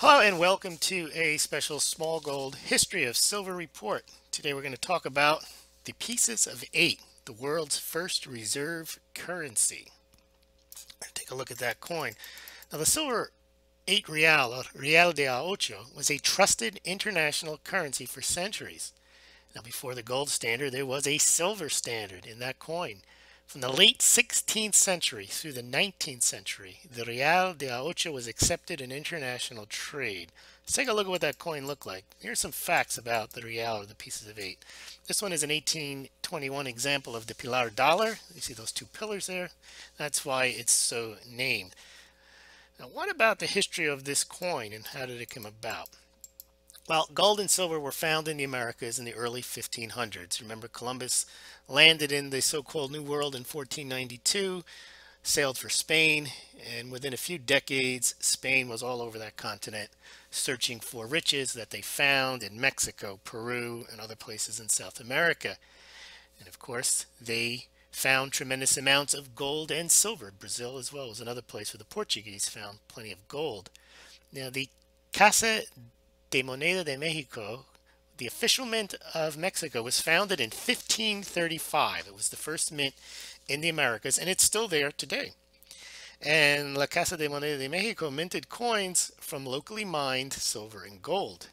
Hello and welcome to a special Smaulgld History of Silver report. Today we're going to talk about the pieces of 8, the world's first reserve currency. Take a look at that coin. Now the silver 8 real, or real de a ocho, was a trusted international currency for centuries. Now before the gold standard there was a silver standard in that coin. From the late 16th century through the 19th century, the Real de a Ocho was accepted in international trade. Let's take a look at what that coin looked like. Here's some facts about the Real, or the pieces of 8. This one is an 1821 example of the Pilar dollar. You see those two pillars there? That's why it's so named. Now, what about the history of this coin and how did it come about? Well, gold and silver were found in the Americas in the early 1500s. Remember, Columbus landed in the so-called New World in 1492, sailed for Spain, and within a few decades, Spain was all over that continent searching for riches that they found in Mexico, Peru, and other places in South America. And of course, they found tremendous amounts of gold and silver. Brazil as well was another place where the Portuguese found plenty of gold. Now, the Casa de Moneda de Mexico, the official mint of Mexico, was founded in 1535. It was the first mint in the Americas, and it's still there today. And La Casa de Moneda de Mexico minted coins from locally mined silver and gold.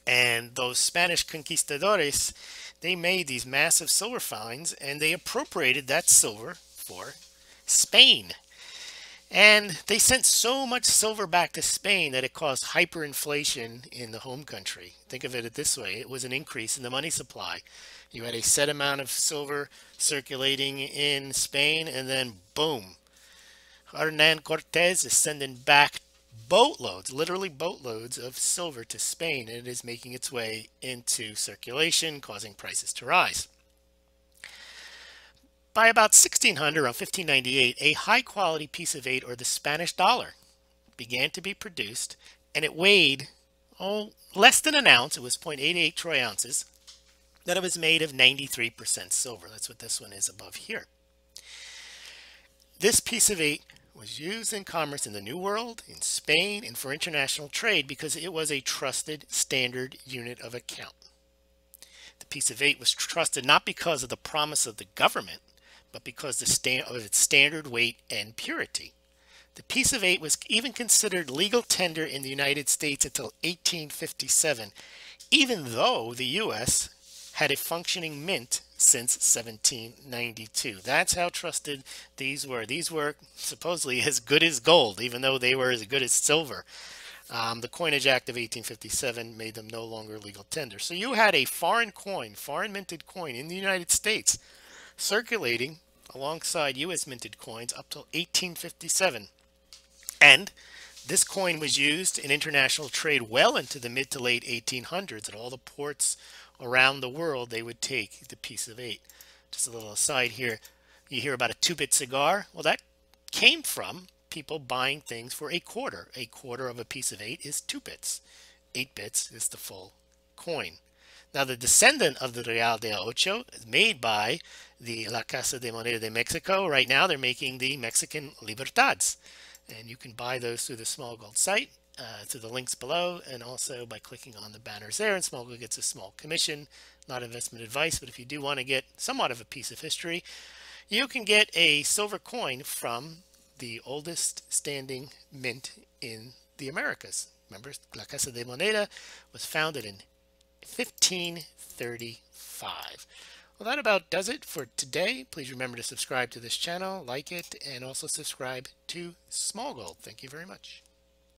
And those Spanish conquistadores, they made these massive silver finds, and they appropriated that silver for Spain. And they sent so much silver back to Spain that it caused hyperinflation in the home country. Think of it this way. It was an increase in the money supply. You had a set amount of silver circulating in Spain, and then boom, Hernan Cortez is sending back boatloads, literally boatloads of silver to Spain, and it is making its way into circulation, causing prices to rise. By about 1600, around 1598, a high-quality piece of 8, or the Spanish dollar, began to be produced, and it weighed, less than an ounce. It was 0.88 troy ounces. That it was made of 93% silver. That's what this one is above here. This piece of 8 was used in commerce in the New World, in Spain, and for international trade because it was a trusted standard unit of account. The piece of 8 was trusted not because of the promise of the government, but because of its standard weight and purity. The piece of 8 was even considered legal tender in the United States until 1857, even though the U.S. had a functioning mint since 1792. That's how trusted these were. These were supposedly as good as gold, even though they were as good as silver. The Coinage Act of 1857 made them no longer legal tender. So you had a foreign coin, foreign minted coin in the United States circulating alongside U.S. minted coins up till 1857. And this coin was used in international trade well into the mid to late 1800s. At all the ports around the world, they would take the piece of 8. Just a little aside here, you hear about a 2-bit cigar. Well, that came from people buying things for a quarter. A quarter of a piece of 8 is 2 bits. 8 bits is the full coin. Now, the descendant of the Real de a Ocho is made by the La Casa de Moneda de Mexico. Right now, they're making the Mexican Libertads. And you can buy those through the Smaulgld site, through the links below, and also by clicking on the banners there. And Smaulgld gets a small commission, not investment advice. But if you do want to get somewhat of a piece of history, you can get a silver coin from the oldest standing mint in the Americas. Remember, La Casa de Moneda was founded in 1535. Well, that about does it for today. Please remember to subscribe to this channel, like it, and also subscribe to Smaulgld. Thank you very much.